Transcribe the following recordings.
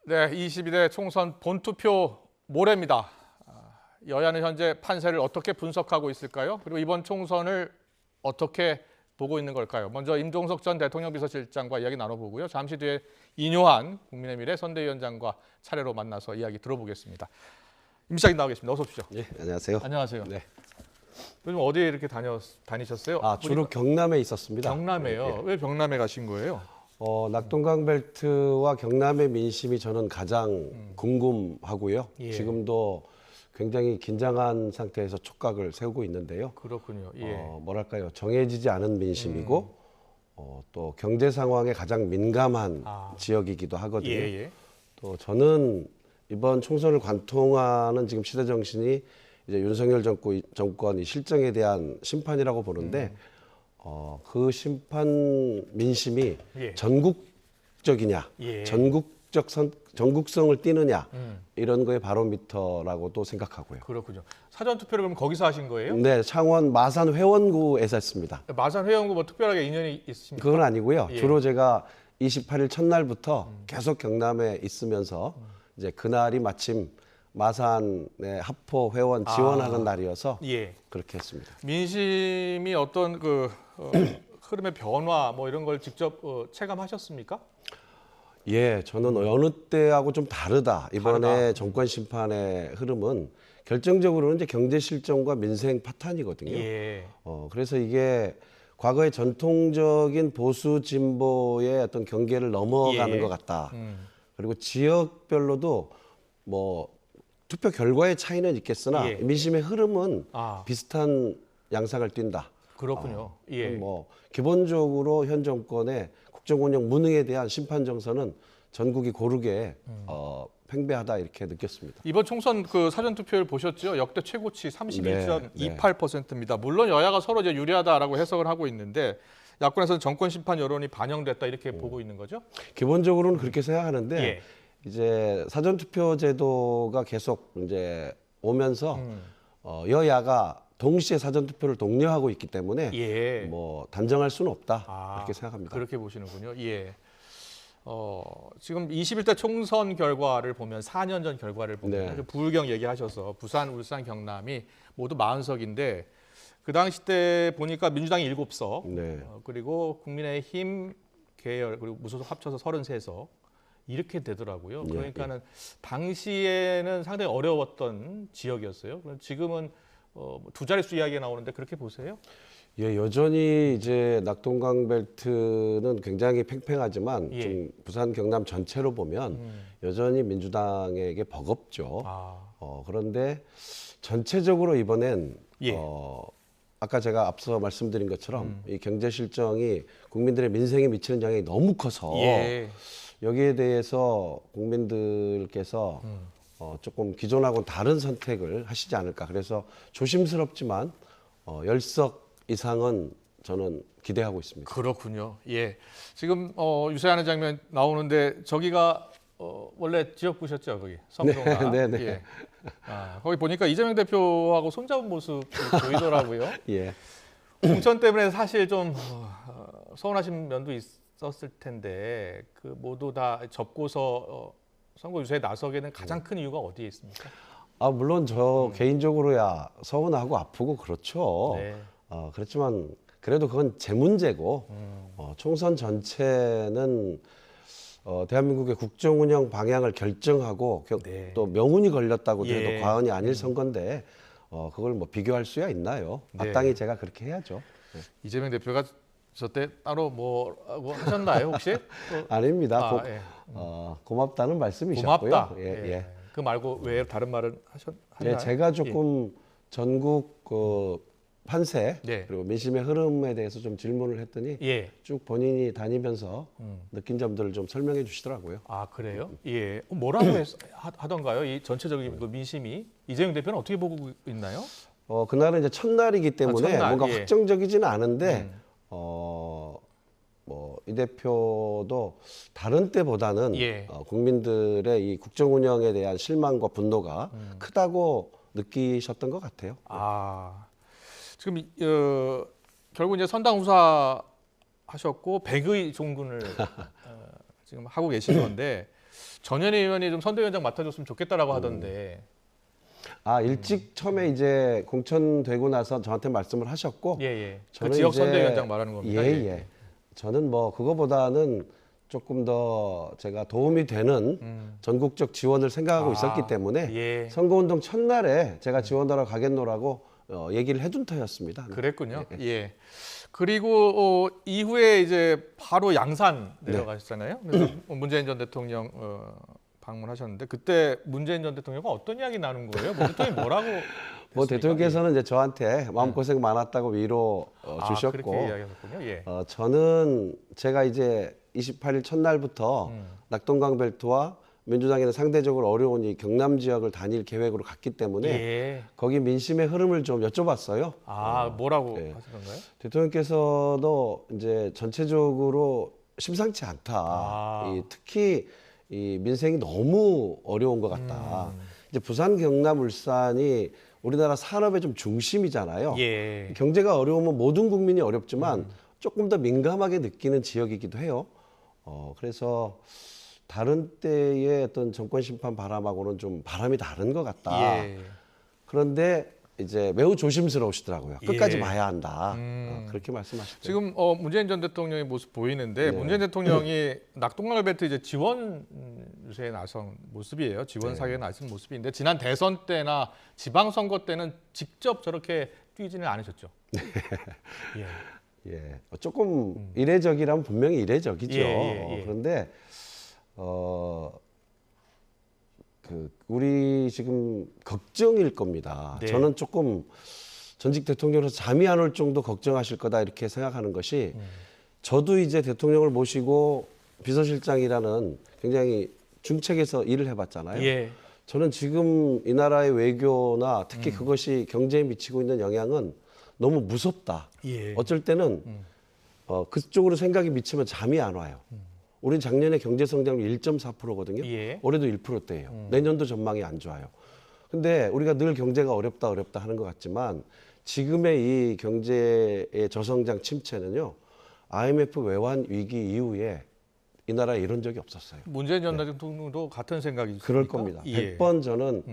네, 22대 총선 본투표 모레입니다. 여야는 현재 판세를 어떻게 분석하고 있을까요? 그리고 이번 총선을 어떻게 보고 있는 걸까요? 먼저 임종석 전 대통령 비서실장과 이야기 나눠보고요. 잠시 뒤에 인효한 국민의 미래 선대위원장과 차례로 만나서 이야기 들어보겠습니다. 임 시장님 나와 계십니다. 어서 오십시오. 예, 안녕하세요. 안녕하세요. 네. 요즘 어디에 이렇게 다니셨어요? 주로 경남에 있었습니다. 경남에요. 예, 예. 왜 경남에 가신 거예요? 낙동강 벨트와 경남의 민심이 저는 가장 궁금하고요. 예. 지금도 굉장히 긴장한 상태에서 촉각을 세우고 있는데요. 그렇군요. 예. 뭐랄까요, 정해지지 않은 민심이고 또 경제 상황에 가장 민감한 지역이기도 하거든요. 예, 예. 또 저는 이번 총선을 관통하는 지금 시대 정신이 이제 윤석열 정권이 실정에 대한 심판이라고 보는데 그 심판 민심이 예. 전국적이냐, 예. 전국성을 띠느냐 이런 거의 바로미터라고도 생각하고요. 그렇군요. 사전 투표를 그럼 거기서 하신 거예요? 네, 창원 마산 회원구에서 했습니다. 마산 회원구 뭐 특별하게 인연이 있습니까? 그건 아니고요. 예. 주로 제가 28일 첫날부터 계속 경남에 있으면서 이제 그날이 마침 마산의 하포 회원 지원하는 날이어서 예. 그렇게 했습니다. 민심이 어떤 흐름의 변화 뭐 이런 걸 직접 체감하셨습니까? 예, 저는 어느 때하고 좀 다르다. 이번에 다르다. 정권 심판의 흐름은 결정적으로는 이제 경제 실정과 민생 파탄이거든요. 예. 그래서 이게 과거의 전통적인 보수 진보의 어떤 경계를 넘어가는 예. 것 같다. 그리고 지역별로도 뭐 투표 결과의 차이는 있겠으나 예. 민심의 흐름은 비슷한 양상을 띈다. 그렇군요. 예. 뭐 기본적으로 현 정권의 국정 운영 무능에 대한 심판 정서는 전국이 고르게 팽배하다 이렇게 느꼈습니다. 이번 총선 사전 투표를 보셨죠? 역대 최고치 31.28%입니다. 물론 여야가 서로 이제 유리하다라고 해석을 하고 있는데 야권에서는 정권 심판 여론이 반영됐다 이렇게 보고 있는 거죠? 기본적으로는 그렇게 생각하는데 예. 이제 사전 투표 제도가 계속 이제 오면서 여야가 동시에 사전 투표를 독려하고 있기 때문에 예. 뭐 단정할 수는 없다 그렇게 생각합니다. 그렇게 보시는군요. 예. 지금 21대 총선 결과를 보면 4년 전 결과를 보면 네. 부울경 얘기하셔서 부산, 울산, 경남이 모두 40석인데 그 당시 때 보니까 민주당이 7석, 네. 그리고 국민의힘 계열 그리고 무소속 합쳐서 33석 이렇게 되더라고요. 예, 그러니까는 당시에는 상당히 어려웠던 지역이었어요. 그럼 지금은 두 자릿수 이야기가 나오는데 그렇게 보세요? 예, 여전히 이제 낙동강 벨트는 굉장히 팽팽하지만 예. 좀 부산 경남 전체로 보면 여전히 민주당에게 버겁죠. 그런데 전체적으로 이번엔 예. 아까 제가 앞서 말씀드린 것처럼 이 경제 실정이 국민들의 민생에 미치는 영향이 너무 커서 예. 여기에 대해서 국민들께서 조금 기존하고는 다른 선택을 하시지 않을까. 그래서 조심스럽지만 10석 이상은 저는 기대하고 있습니다. 그렇군요. 예. 지금 유세하는 장면 나오는데 저기가 원래 지역구셨죠, 거기 성동가. 네, 네. 예. 거기 보니까 이재명 대표하고 손잡은 모습이 보이더라고요. 예. 공천 때문에 사실 좀 서운하신 면도 있었을 텐데 그 모두 다 접고서 선거 유세에 나서게는 가장 큰 이유가 어디에 있습니까? 물론 저 개인적으로야 서운하고 아프고 그렇죠. 네. 그렇지만 그래도 그건 제 문제고 총선 전체는 대한민국의 국정 운영 방향을 결정하고 네. 또 명운이 걸렸다고 해도 예. 과언이 아닐 선거인데 그걸 뭐 비교할 수야 있나요? 네. 마땅히 제가 그렇게 해야죠. 이재명 대표가 저 때 따로 뭐 하셨나요, 혹시? 아닙니다. 예. 고맙다는 말씀이셨고요. 고맙다. 예, 예. 그 말고 왜 다른 말은 하셨나요? 네, 제가 조금 전국 판세 네. 그리고 민심의 흐름에 대해서 좀 질문을 했더니 예. 쭉 본인이 다니면서 느낀 점들을 좀 설명해 주시더라고요. 그래요? 예. 뭐라고 하던가요? 이 전체적인 그 민심이 이재명 대표는 어떻게 보고 있나요? 그날은 이제 첫날이기 때문에 첫날, 뭔가 예. 확정적이지는 않은데 뭐 이 대표도 다른 때보다는 예. 국민들의 이 국정 운영에 대한 실망과 분노가 크다고 느끼셨던 것 같아요. 지금 결국 이제 선당 후사 하셨고 백의 종군을 지금 하고 계신 건데 전현희 의원이 좀 선대위원장 맡아줬으면 좋겠다라고 하던데. 일찍 처음에 이제 공천되고 나서 저한테 말씀을 하셨고, 예. 그 저는 지역 이제- 선대위원장 말하는 겁니다. 예. 저는 뭐 그거보다는 조금 더 제가 도움이 되는 전국적 지원을 생각하고 있었기 때문에 예. 선거운동 첫날에 제가 지원하러 가겠노라고 얘기를 해둔 터였습니다. 그랬군요. 예. 그리고 이후에 이제 바로 양산 네. 내려가셨잖아요. 그래서 문재인 전 대통령 방문하셨는데 그때 문재인 전 대통령과 어떤 이야기 나눈 거예요? 뭐 대통령이 뭐라고? 뭐 했습니까? 대통령께서는 이제 저한테 마음고생 많았다고 위로 주셨고, 그렇게 이야기하셨군요. 예. 저는 제가 이제 28일 첫날부터 낙동강 벨트와 민주당에는 상대적으로 어려운 이 경남 지역을 다닐 계획으로 갔기 때문에 예. 거기 민심의 흐름을 좀 여쭤봤어요. 뭐라고 네. 하시던가요? 대통령께서도 이제 전체적으로 심상치 않다. 특히 이 민생이 너무 어려운 것 같다. 이제 부산, 경남, 울산이 우리나라 산업의 좀 중심이잖아요. 예. 경제가 어려우면 모든 국민이 어렵지만 조금 더 민감하게 느끼는 지역이기도 해요. 그래서 다른 때의 어떤 정권 심판 바람하고는 좀 바람이 다른 것 같다. 예. 그런데 이제 매우 조심스러우시더라고요. 끝까지 예. 봐야 한다. 그렇게 말씀하시죠. 지금 문재인 전 대통령의 모습 보이는데 문재인 대통령이 낙동강 벨트 이제 지원 유세에 나선 모습이에요. 지원 사격에 나선 모습인데 지난 대선 때나 지방선거 때는 직접 저렇게 뛰지는 않으셨죠. 예, 조금 이례적이라면 분명히 이례적이죠. 예. 그런데 우리 지금 걱정일 겁니다. 네. 저는 조금 전직 대통령으로서 잠이 안 올 정도 걱정하실 거다 이렇게 생각하는 것이 저도 이제 대통령을 모시고 비서실장이라는 굉장히 중책에서 일을 해봤잖아요. 예. 저는 지금 이 나라의 외교나 특히 그것이 경제에 미치고 있는 영향은 너무 무섭다. 예. 어쩔 때는 그쪽으로 생각이 미치면 잠이 안 와요. 우리 작년에 경제 성장률 1.4%거든요. 예. 올해도 1%대예요. 내년도 전망이 안 좋아요. 근데 우리가 늘 경제가 어렵다 하는 것 같지만 지금의 이 경제의 저성장 침체는요. IMF 외환 위기 이후에 이 나라에 이런 적이 없었어요. 문재인 전 대통령도 같은 생각이십니까? 그럴 겁니다. 예. 100번 저는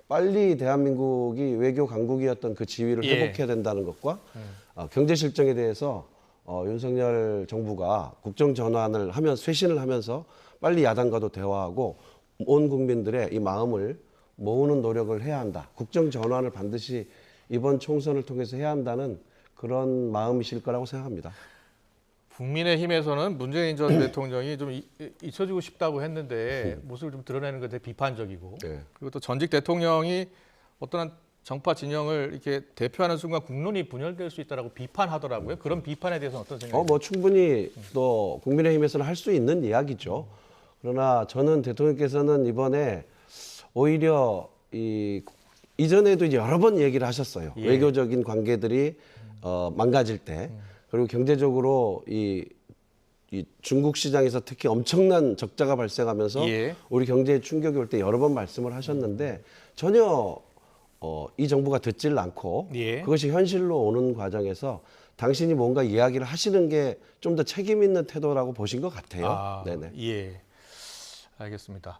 빨리 대한민국이 외교 강국이었던 그 지위를 예. 회복해야 된다는 것과 경제 실정에 대해서 윤석열 정부가 국정 전환을 하면서 쇄신을 하면서 빨리 야당과도 대화하고 온 국민들의 이 마음을 모으는 노력을 해야 한다. 국정 전환을 반드시 이번 총선을 통해서 해야 한다는 그런 마음이실 거라고 생각합니다. 국민의힘에서는 문재인 전 대통령이 좀 잊혀지고 싶다고 했는데 모습을 좀 드러내는 것에 비판적이고 네. 그리고 또 전직 대통령이 어떤 정파 진영을 이렇게 대표하는 순간 국론이 분열될 수 있다라고 비판하더라고요. 그런 비판에 대해서는 어떤 생각이세요? 뭐 충분히 또 국민의힘에서는 할 수 있는 이야기죠. 그러나 저는 대통령께서는 이번에 오히려 이전에도 이제 여러 번 얘기를 하셨어요. 예. 외교적인 관계들이 망가질 때 그리고 경제적으로 이 중국 시장에서 특히 엄청난 적자가 발생하면서 예. 우리 경제에 충격이 올 때 여러 번 말씀을 하셨는데 전혀 이 정부가 듣질 않고 예. 그것이 현실로 오는 과정에서 당신이 뭔가 이야기를 하시는 게 좀 더 책임 있는 태도라고 보신 것 같아요. 네네. 예, 알겠습니다.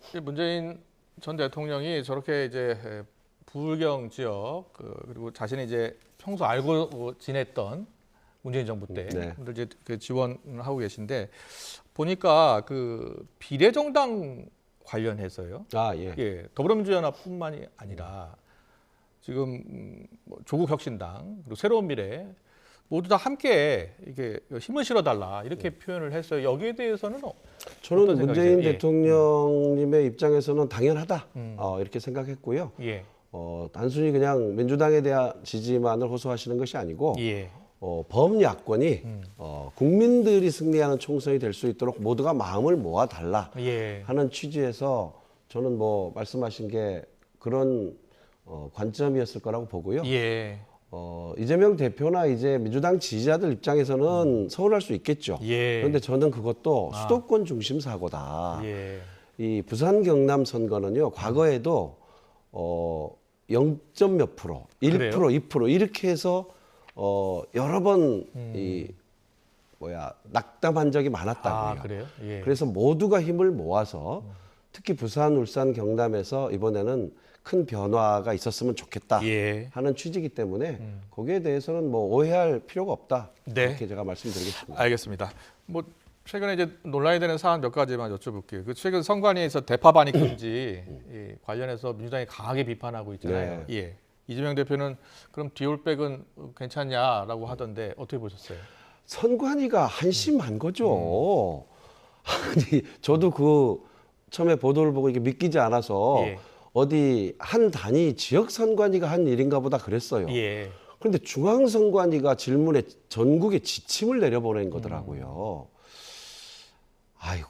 이제 문재인 전 대통령이 저렇게 이제 부울경 지역 그리고 자신이 이제 평소 알고 지냈던 문재인 정부 때 네. 분들 이제 그 지원하고 계신데 보니까 그 비례정당 관련해서요. 예. 더불어민주연합뿐만이 아니라 지금 뭐 조국혁신당 그리고 새로운 미래 모두 다 함께 이게 힘을 실어달라 이렇게 표현을 했어요. 여기에 대해서는 저는 어떤 문재인 생각이세요? 예. 대통령님의 입장에서는 당연하다 이렇게 생각했고요. 예, 단순히 그냥 민주당에 대한 지지만을 호소하시는 것이 아니고 예, 범야권이 국민들이 승리하는 총선이 될 수 있도록 모두가 마음을 모아달라 예, 하는 취지에서 저는 뭐 말씀하신 게 그런 관점이었을 거라고 보고요. 예, 이재명 대표나 이제 민주당 지지자들 입장에서는 서운할 수 있겠죠. 예. 그런데 저는 그것도 수도권 중심 사고다. 예, 이 부산 경남 선거는요. 과거에도 0점 몇 프로, 1%, 그래요? 2% 이렇게 해서 여러 번 이 낙담한 적이 많았다고요. 아, 그래요? 예. 그래서 모두가 힘을 모아서 특히 부산, 울산, 경남에서 이번에는 큰 변화가 있었으면 좋겠다 예. 하는 취지이기 때문에 거기에 대해서는 뭐 오해할 필요가 없다. 네. 이렇게 제가 말씀드리겠습니다. 알겠습니다. 뭐 최근에 이제 논란이 되는 사안 몇 가지만 여쭤볼게요. 그 최근 선관위에서 대파 반입 금지 관련해서 민주당이 강하게 비판하고 있잖아요. 네. 예. 이재명 대표는 그럼 디올백은 괜찮냐라고 하던데 어떻게 보셨어요? 선관위가 한심한 거죠. 아니 저도 그 처음에 보도를 보고 이게 믿기지 않아서 예. 어디 한 단위 지역 선관위가 한 일인가 보다 그랬어요. 예. 그런데 중앙선관위가 질문에 전국에 지침을 내려보낸 거더라고요. 아이고,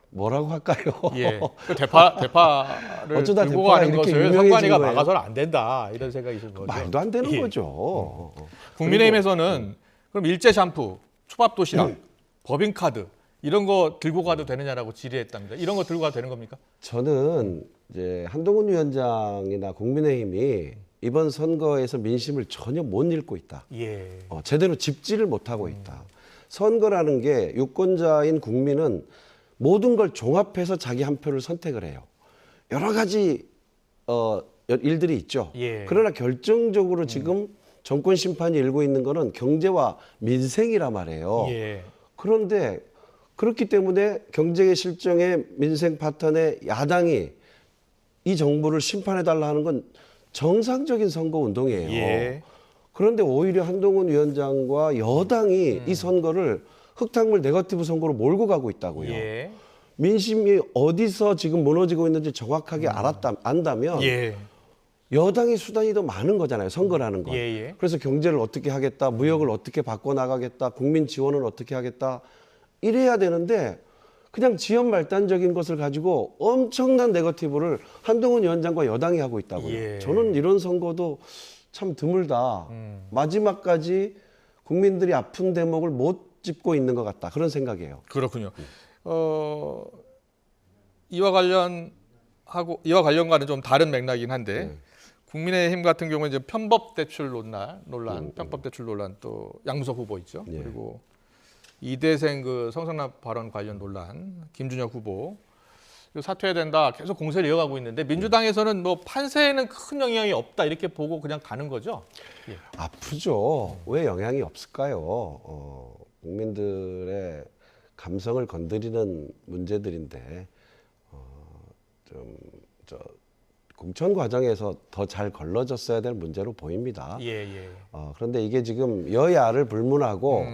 뭐라고 할까요? 예. 그 대파를 어쩌다 들고 대파가 가는 이렇게 것을 유명해진 선관위가 거예요? 막아서는 안 된다 이런 생각이신 거죠. 말도 안 되는 예. 거죠. 국민의힘에서는 그럼 일제 샴푸, 초밥 도시락, 법인카드 이런 거 들고 가도 되느냐라고 질의했답니다. 이런 거 들고 가도 되는 겁니까? 저는 이제 한동훈 위원장이나 국민의힘이 이번 선거에서 민심을 전혀 못 읽고 있다. 예. 제대로 짚지를 못하고 있다. 선거라는 게 유권자인 국민은 모든 걸 종합해서 자기 한 표를 선택을 해요. 여러 가지 일들이 있죠. 예. 그러나 결정적으로 지금 정권 심판이 일고 있는 거는 경제와 민생이란 말이에요. 예. 그런데 그렇기 때문에 경제의 실정에 민생 파탄에 야당이 이 정부를 심판해달라 하는 건 정상적인 선거 운동이에요. 예. 그런데 오히려 한동훈 위원장과 여당이 이 선거를 흙탕물 네거티브 선거로 몰고 가고 있다고요. 예. 민심이 어디서 지금 무너지고 있는지 정확하게 안다면 예. 여당의 수단이 더 많은 거잖아요. 선거라는 건. 예. 그래서 경제를 어떻게 하겠다, 무역을 어떻게 바꿔나가겠다, 국민 지원을 어떻게 하겠다 이래야 되는데 그냥 지연말단적인 것을 가지고 엄청난 네거티브를 한동훈 위원장과 여당이 하고 있다고요. 예. 저는 이런 선거도 참 드물다. 마지막까지 국민들이 아픈 대목을 못 짚고 있는 것 같다. 그런 생각이에요. 그렇군요. 이와 관련과는 좀 다른 맥락이긴 한데 국민의힘 같은 경우는 이제 편법 대출 논란, 편법 대출 논란 또 양무석 후보 있죠. 예. 그리고 이대생 그 성상납 발언 관련 논란, 김준혁 후보 이거 사퇴해야 된다 계속 공세를 이어가고 있는데 민주당에서는 뭐 판세에는 큰 영향이 없다 이렇게 보고 그냥 가는 거죠. 예. 아프죠. 왜 영향이 없을까요? 국민들의 감성을 건드리는 문제들인데 공천 과정에서 더 잘 걸러졌어야 될 문제로 보입니다. 예. 그런데 이게 지금 여야를 불문하고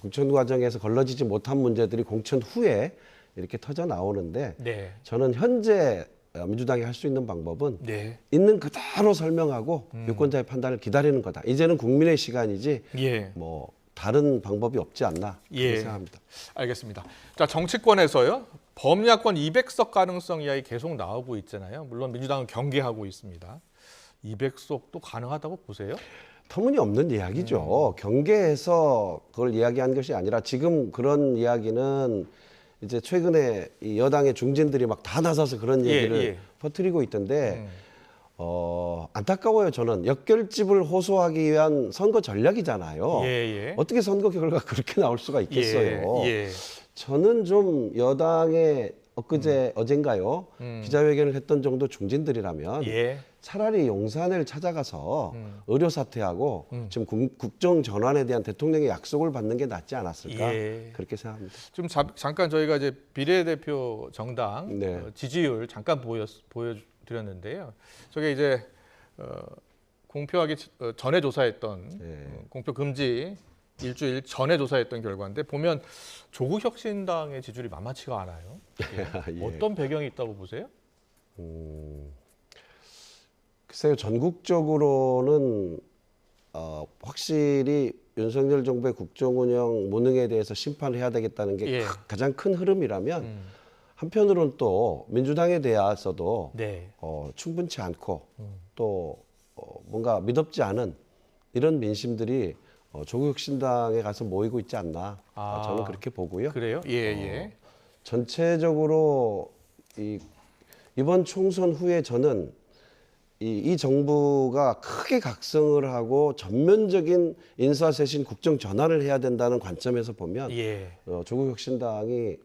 공천 과정에서 걸러지지 못한 문제들이 공천 후에 이렇게 터져 나오는데 네. 저는 현재 민주당이 할 수 있는 방법은 네. 있는 그대로 설명하고 유권자의 판단을 기다리는 거다. 이제는 국민의 시간이지 예. 뭐 다른 방법이 없지 않나 그렇게 예. 생각합니다. 알겠습니다. 자, 정치권에서요. 범야권 200석 가능성 이야기 계속 나오고 있잖아요. 물론 민주당은 경계하고 있습니다. 200석도 가능하다고 보세요? 터무니없는 이야기죠. 경계해서 그걸 이야기한 것이 아니라 지금 그런 이야기는 이제 최근에 이 여당의 중진들이 막 다 나서서 그런 얘기를 퍼뜨리고 있던데 안타까워요. 저는 역결집을 호소하기 위한 선거 전략이잖아요. 어떻게 선거 결과 그렇게 나올 수가 있겠어요. 저는 좀 여당의 어젠가요 기자회견을 했던 정도 중진들이라면 차라리 용산을 찾아가서 의료 사퇴하고 지금 국정 전환에 대한 대통령의 약속을 받는 게 낫지 않았을까 그렇게 생각합니다. 좀 잠깐 저희가 이제 비례대표 정당 네. 지지율 잠깐 보여드렸는데요. 저게 이제 공표하기 전에 조사했던 공표 금지 일주일 전에 조사했던 결과인데 보면 조국혁신당의 지지율이 만만치가 않아요. 예. 어떤 배경이 있다고 보세요? 글쎄요. 전국적으로는 확실히 윤석열 정부의 국정운영 무능에 대해서 심판을 해야 되겠다는 게 가장 큰 흐름이라면 한편으로는 또 민주당에 대해서도 충분치 않고 또 뭔가 믿업지 않은 이런 민심들이 조국혁신당에 가서 모이고 있지 않나 저는 그렇게 보고요. 그래요? 전체적으로 이번 총선 후에 저는 이 정부가 크게 각성을 하고 전면적인 인사쇄신 국정 전환을 해야 된다는 관점에서 보면 예. 조국 혁신당이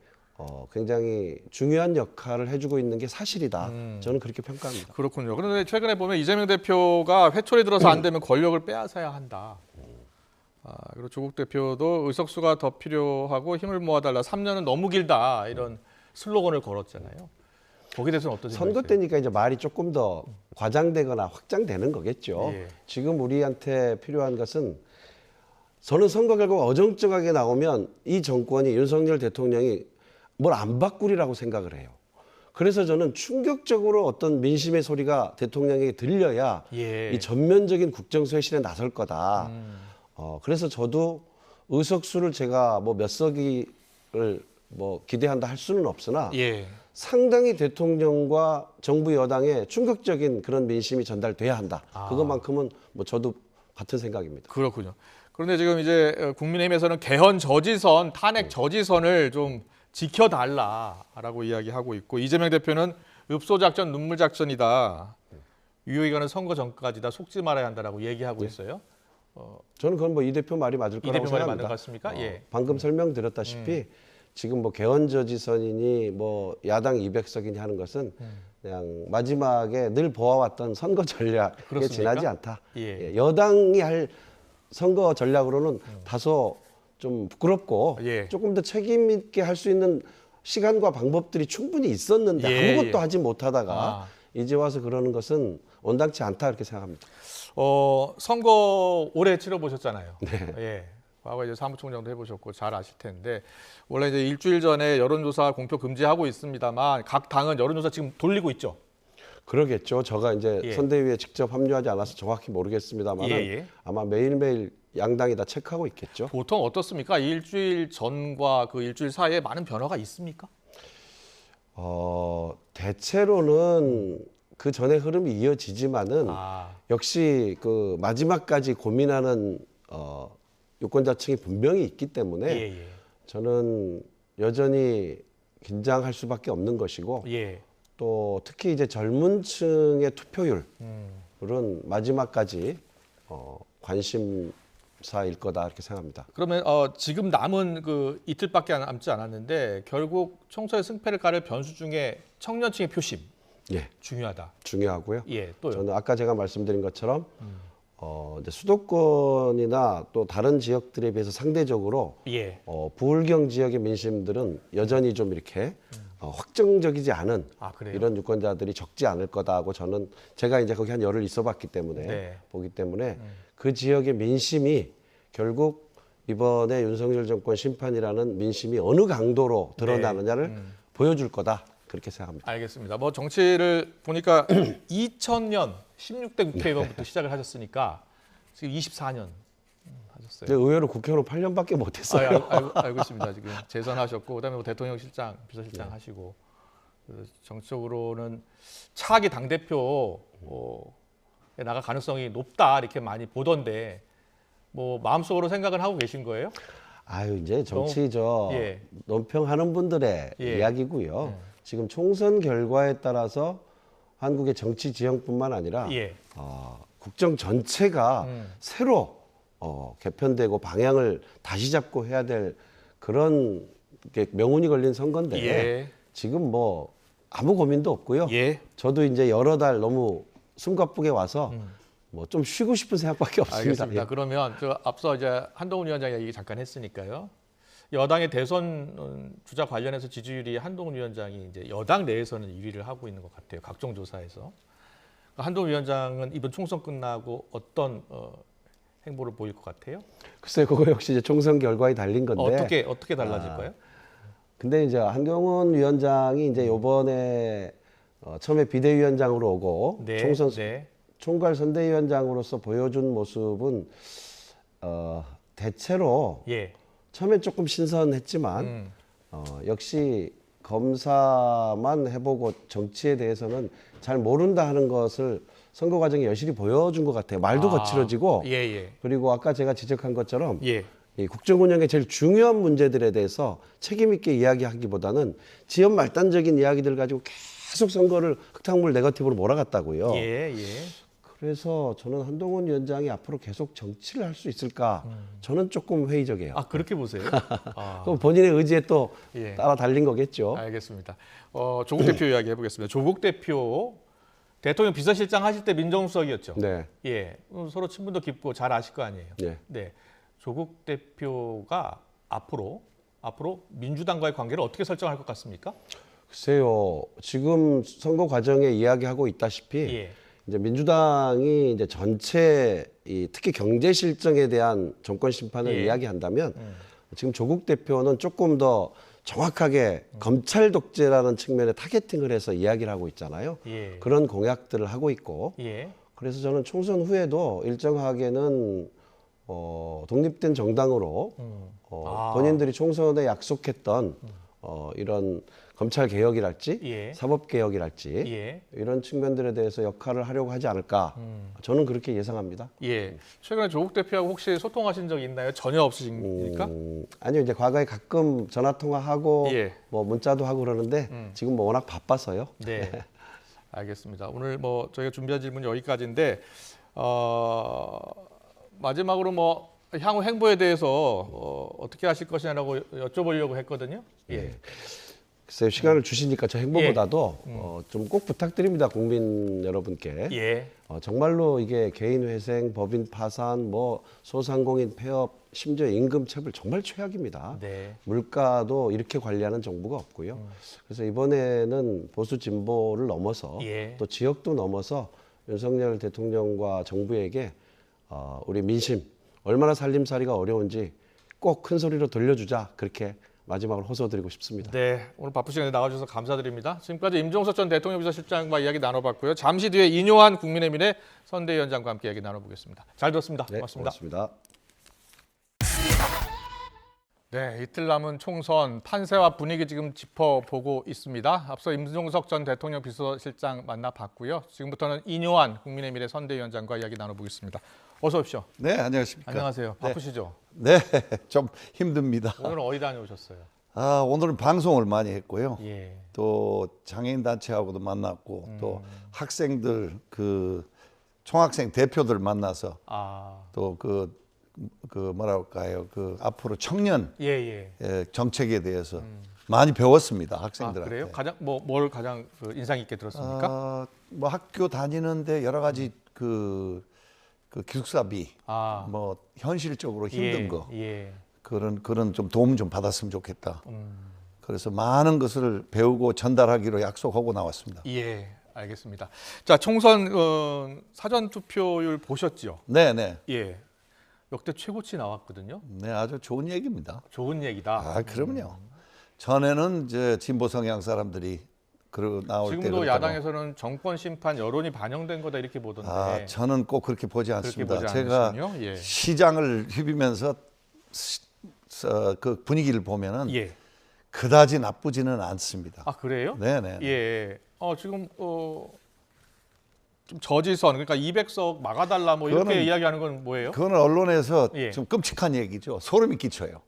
굉장히 중요한 역할을 해주고 있는 게 사실이다. 저는 그렇게 평가합니다. 그렇군요. 그런데 최근에 보면 이재명 대표가 회초리 들어서 안 되면 권력을 빼앗아야 한다. 그리고 조국 대표도 의석수가 더 필요하고 힘을 모아달라. 3년은 너무 길다. 이런 슬로건을 걸었잖아요. 거기에 대해서는 어떤 선거 생각이세요? 때니까 이제 말이 조금 더 과장되거나 확장되는 거겠죠. 예. 지금 우리한테 필요한 것은 저는 선거 결과가 어정쩡하게 나오면 이 정권이 윤석열 대통령이 뭘 안 바꾸리라고 생각을 해요. 그래서 저는 충격적으로 어떤 민심의 소리가 대통령에게 들려야 예. 이 전면적인 국정쇄신에 나설 거다. 그래서 저도 의석수를 제가 뭐 몇 석이를 뭐 기대한다 할 수는 없으나 예. 상당히 대통령과 정부 여당에 충격적인 그런 민심이 전달돼야 한다. 그것만큼은 뭐 저도 같은 생각입니다. 그렇군요. 그런데 지금 이제 국민의힘에서는 개헌 저지선, 탄핵 저지선을 좀 지켜달라라고 이야기하고 있고 이재명 대표는 읍소작전, 눈물작전이다. 유효기간은 선거 전까지다. 속지 말아야 한다라고 얘기하고 있어요. 저는 그건 뭐 이 대표 말이 맞을 이 거라고 대표 말이 맞는 생각합니다. 것 같습니까? 예. 방금 설명드렸다시피 지금 뭐 개헌 저지선이니 뭐 야당 200석이니 하는 것은 그냥 마지막에 늘 보아왔던 선거 전략에 그렇습니까? 지나지 않다. 예. 여당이 할 선거 전략으로는 다소 좀 부끄럽고 예. 조금 더 책임 있게 할 수 있는 시간과 방법들이 충분히 있었는데 예, 아무것도 예. 하지 못하다가 이제 와서 그러는 것은 온당치 않다 이렇게 생각합니다. 선거 올해 치러 보셨잖아요. 네. 예. 과거 이제 사무총장도 해보셨고 잘 아실 텐데 원래 이제 일주일 전에 여론조사 공표 금지하고 있습니다만 각 당은 여론조사 지금 돌리고 있죠. 그러겠죠. 제가 이제 예. 선대위에 직접 합류하지 않아서 정확히 모르겠습니다만 예. 아마 매일매일 양당이 다 체크하고 있겠죠. 보통 어떻습니까? 일주일 전과 그 일주일 사이에 많은 변화가 있습니까? 대체로는 그 전의 흐름이 이어지지만은 역시 그 마지막까지 고민하는 유권자층이 분명히 있기 때문에 예. 저는 여전히 긴장할 수밖에 없는 것이고 예. 또 특히 이제 젊은 층의 투표율은 마지막까지 관심사일 거다 이렇게 생각합니다. 그러면 지금 남은 그 이틀밖에 남지 않았는데 결국 총선의 승패를 가를 변수 중에 청년층의 표심 예, 중요하다. 중요하고요. 예, 또요. 저는 아까 제가 말씀드린 것처럼 이제 수도권이나 또 다른 지역들에 비해서 상대적으로 예. 부울경 지역의 민심들은 여전히 좀 이렇게 확정적이지 않은 그래요? 이런 유권자들이 적지 않을 거다고 저는 제가 이제 거기 한 열흘 있어봤기 때문에 네. 보기 때문에 그 지역의 민심이 결국 이번에 윤석열 정권 심판이라는 민심이 어느 강도로 드러나느냐를 보여줄 거다 그렇게 생각합니다. 알겠습니다. 뭐 정치를 보니까 2000년 16대 국회의원부터 시작을 하셨으니까 지금 24년 하셨어요. 근데 의외로 국회의원 8년밖에 못했어요. 알고 있습니다. 지금 재선하셨고 그다음에 뭐 대통령실장, 비서실장 하시고 정치적으로는 차기 당 대표에 나갈 가능성이 높다 이렇게 많이 보던데 뭐 마음속으로 생각은 하고 계신 거예요? 이제 정치 예. 논평하는 분들의 예. 이야기고요. 지금 총선 결과에 따라서 한국의 정치 지형뿐만 아니라 예. 국정 전체가 새로 개편되고 방향을 다시 잡고 해야 될 그런 게 명운이 걸린 선거인데 예. 지금 뭐 아무 고민도 없고요. 예. 저도 이제 여러 달 너무 숨가쁘게 와서 뭐 좀 쉬고 싶은 생각밖에 없습니다. 알겠습니다. 예. 그러면 앞서 이제 한동훈 위원장 얘기 잠깐 했으니까요. 여당의 대선 주자 관련해서 지지율이 한동훈 위원장이 이제 여당 내에서는 1위를 하고 있는 것 같아요. 각종 조사에서. 한동훈 위원장은 이번 총선 끝나고 어떤 행보를 보일 것 같아요? 글쎄요, 그거 역시 이제 총선 결과에 달린 건데 어떻게 달라질까요? 근데 이제 한동훈 위원장이 이제 요번에 처음에 비대위원장으로 오고 네, 총선 네. 총괄 선대위원장으로서 보여준 모습은 대체로 예. 처음엔 조금 신선했지만 역시 검사만 해보고 정치에 대해서는 잘 모른다 하는 것을 선거 과정에 여실히 보여준 것 같아요. 말도 거칠어지고 예. 그리고 아까 제가 지적한 것처럼 예. 이 국정 운영의 제일 중요한 문제들에 대해서 책임 있게 이야기하기보다는 지연 말단적인 이야기들 가지고 계속 선거를 흙탕물 네거티브로 몰아갔다고요. 예, 예. 그래서 저는 한동훈 위원장이 앞으로 계속 정치를 할 수 있을까? 저는 조금 회의적이에요. 아, 그렇게 보세요? 아, 그럼 본인의 의지에 또 예. 따라 달린 거겠죠. 알겠습니다. 조국 대표 이야기 해보겠습니다. 조국 대표 대통령 비서실장 하실 때 민정수석이었죠. 네. 예, 서로 친분도 깊고 잘 아실 거 아니에요. 네. 네, 조국 대표가 앞으로 민주당과의 관계를 어떻게 설정할 것 같습니까? 글쎄요. 지금 선거 과정에 이야기하고 있다시피 예, 이제 민주당이 이제 전체 특히 경제 실정에 대한 정권 심판을 예. 이야기한다면 지금 조국 대표는 조금 더 정확하게 검찰 독재라는 측면에 타겟팅을 해서 이야기를 하고 있잖아요. 예, 그런 공약들을 하고 있고 예, 그래서 저는 총선 후에도 일정하게는 독립된 정당으로 본인들이 총선에 약속했던 이런 검찰 개혁이랄지 예. 사법 개혁이랄지 예. 이런 측면들에 대해서 역할을 하려고 하지 않을까 저는 그렇게 예상합니다. 예. 최근에 조국 대표하고 혹시 소통하신 적 있나요? 전혀 없으십니까? 아니요 이제 과거에 가끔 전화 통화하고 예. 뭐 문자도 하고 그러는데 지금 뭐 워낙 바빠서요. 네. 알겠습니다. 오늘 뭐 저희가 준비한 질문이 여기까지인데 마지막으로 뭐 향후 행보에 대해서 어떻게 하실 것이냐라고 여쭤보려고 했거든요. 예. 글쎄요 시간을 주시니까 저 행보보다도 좀 꼭 부탁드립니다 국민 여러분께. 예. 정말로 이게 개인회생, 법인 파산, 뭐 소상공인 폐업, 심지어 임금체불 정말 최악입니다. 네. 물가도 이렇게 관리하는 정부가 없고요. 그래서 이번에는 보수 진보를 넘어서 예. 또 지역도 넘어서 윤석열 대통령과 정부에게 우리 민심 얼마나 살림살이가 어려운지 꼭 큰 소리로 들려주자 그렇게 마지막으로 호소드리고 싶습니다. 네, 오늘 바쁘 시간에 나와주셔서 감사드립니다. 지금까지 임종석 전 대통령 비서실장과 이야기 나눠봤고요. 잠시 뒤에 인요한 국민의힘의 선대위원장과 함께 이야기 나눠보겠습니다. 잘 들었습니다. 네, 고맙습니다. 고맙습니다. 네, 이틀 남은 총선 판세와 분위기 지금 짚어보고 있습니다. 앞서 임종석 전 대통령 비서실장 만나봤고요. 지금부터는 인요한 국민의힘의 선대위원장과 이야기 나눠보겠습니다. 어서 오십시오. 네, 안녕하십니까. 안녕하세요. 네. 바쁘시죠? 네, 좀 힘듭니다. 오늘은 어디 다녀오셨어요? 오늘은 방송을 많이 했고요. 예. 또 장애인 단체하고도 만났고 또 학생들 총학생 대표들 만나서 아, 또 뭐랄까요 앞으로 청년 예. 정책에 대해서 많이 배웠습니다 아, 학생들한테. 그래요? 가장 뭘 가장 인상 깊게 들었습니까? 뭐 학교 다니는데 여러 가지 그 기숙사비 아, 뭐 현실적으로 힘든 예, 거 예. 그런 좀 도움 좀 받았으면 좋겠다. 그래서 많은 것을 배우고 전달하기로 약속하고 나왔습니다. 예, 알겠습니다. 자, 총선 사전 투표율 보셨죠? 네, 네, 예, 역대 최고치 나왔거든요. 네, 아주 좋은 얘기입니다. 좋은 얘기다. 그럼요. 전에는 이제 진보 성향 사람들이 나올 때 지금도 그렇다고. 야당에서는 정권 심판 여론이 반영된 거다 이렇게 보던데. 저는 꼭 그렇게 보지 그렇게 않습니다. 보지 제가 않으시군요. 예. 시장을 휘비면서 그 분위기를 보면은 예. 그다지 나쁘지는 않습니다. 아, 그래요? 네, 네. 예. 지금 좀 저지선 그러니까 200석 막아달라 뭐 이렇게 그거는- 이야기하는 건 뭐예요? 그거는 언론에서 예. 좀 끔찍한 얘기죠. 소름이 끼쳐요.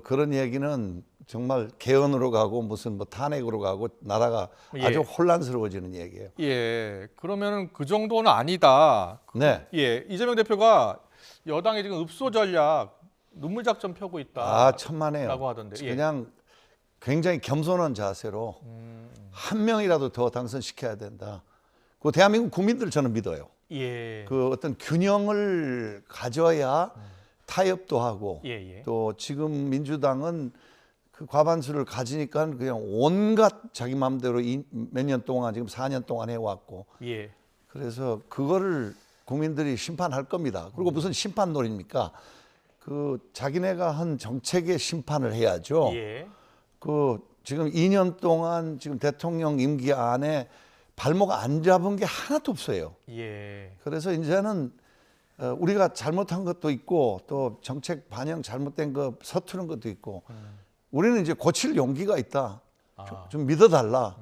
그런 얘기는 정말 개헌으로 가고 무슨 뭐 탄핵으로 가고 나라가 예. 아주 혼란스러워지는 얘기예요. 예. 그러면은 그 정도는 아니다. 네. 예. 이재명 대표가 여당이 지금 읍소 전략 눈물 작전 펴고 있다. 천만에요. 라고 하던데. 예. 그냥 굉장히 겸손한 자세로 한 명이라도 더 당선시켜야 된다. 그 대한민국 국민들 저는 믿어요. 예. 그 어떤 균형을 가져야 타협도 하고 예. 또 지금 민주당은 그 과반수를 가지니까 그냥 온갖 자기 마음대로 몇 년 동안 지금 4년 동안 해왔고 예. 그래서 그거를 국민들이 심판할 겁니다. 그리고 무슨 심판놀이입니까? 그 자기네가 한 정책의 심판을 해야죠. 예. 그 지금 2년 동안 지금 대통령 임기 안에 발목 안 잡은 게 하나도 없어요. 예. 그래서 이제는 우리가 잘못한 것도 있고 또 정책 반영 잘못된 거 서투른 것도 있고 우리는 이제 고칠 용기가 있다. 좀 믿어달라.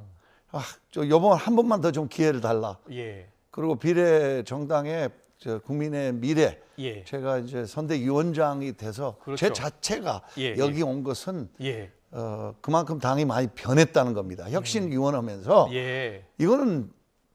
요번 한 번만 더 좀 기회를 달라. 예. 그리고 비례 정당의 국민의 미래. 예. 제가 이제 선대위원장이 돼서 그렇죠. 제 자체가 예, 여기 온 것은 예. 그만큼 당이 많이 변했다는 겁니다. 혁신위원하면서 예. 이거는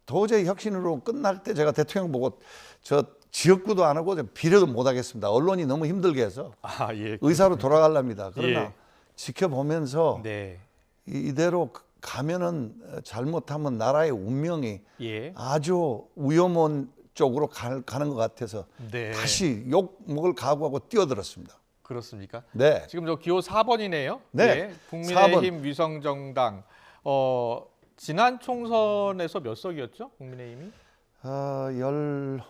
도저히 혁신으로 끝날 때 제가 대통령 보고 저 지역구도 안 하고 비례도 못 하겠습니다. 언론이 너무 힘들게 해서 아, 예. 의사로 돌아가려합니다. 그러나 예. 지켜보면서 네. 이대로 가면은 잘못하면 나라의 운명이 예. 아주 위험한 쪽으로 가는 것 같아서 네. 다시 욕 먹을 각오하고 뛰어들었습니다. 그렇습니까? 네. 지금 저 기호 4번이네요. 네. 예. 국민의힘 위성정당. 지난 총선에서 몇 석이었죠? 국민의힘이? 19석?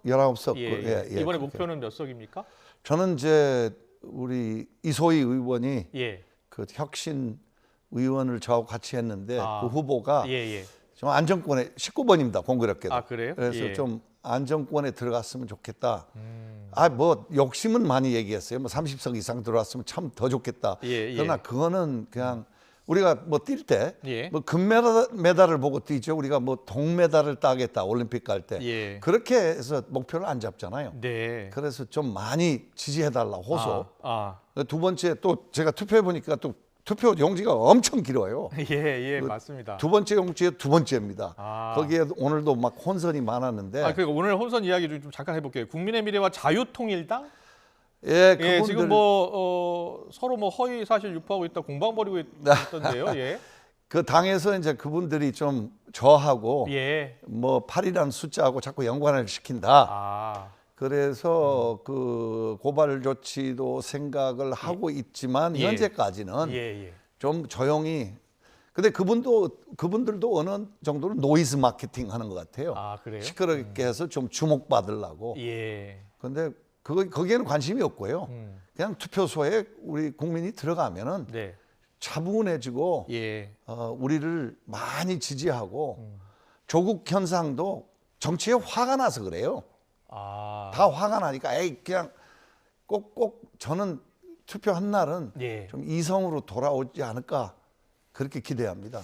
19석. 예. 이번에 그렇게. 목표는 몇 석입니까? 저는 이제 우리 이소희 의원이 예. 그 혁신 의원을 저하고 같이 했는데 아. 그 후보가 예, 예. 좀 안정권에 19번입니다. 공교롭게도. 아, 그래요? 그래서 예. 좀 안정권에 들어갔으면 좋겠다. 뭐 욕심은 많이 얘기했어요. 뭐 30석 이상 들어왔으면 참 더 좋겠다. 예, 예. 그러나 그거는 그냥 우리가 뭐 뛸 때 예. 뭐 금메달을 보고 뛰죠. 우리가 뭐 동메달을 따겠다. 올림픽 갈 때. 예. 그렇게 해서 목표를 안 잡잖아요. 네. 그래서 좀 많이 지지해달라 호소. 아. 두 번째 또 제가 투표해 보니까 또 투표 용지가 엄청 길어요. 예, 맞습니다. 두 번째 용지에 두 번째입니다. 아. 거기에 오늘도 막 혼선이 많았는데. 그러니까 오늘 혼선 이야기 좀 잠깐 해볼게요. 국민의 미래와 자유통일당? 예, 예, 그분들 지금 서로 허위 사실 유포하고 있다 공방 벌이고 있던데요. 예. 그 당에서 이제 그분들이 좀 저하고 예. 뭐 8이라는 숫자하고 자꾸 연관을 시킨다. 아. 그래서 그 고발 조치도 생각을 하고 있지만 예. 현재까지는 예. 좀 조용히. 근데 그분들도 어느 정도는 노이즈 마케팅 하는 것 같아요. 아, 그래요? 시끄럽게 해서 좀 주목받으려고. 예. 근데 거기에는 관심이 없고요. 음. 그냥 투표소에 우리 국민이 들어가면은 네. 차분해지고 예. 우리를 많이 지지하고 조국 현상도 정치에 화가 나서 그래요. 아. 다 화가 나니까 에이 그냥 꼭 저는 투표한 날은 예. 좀 이성으로 돌아오지 않을까 그렇게 기대합니다.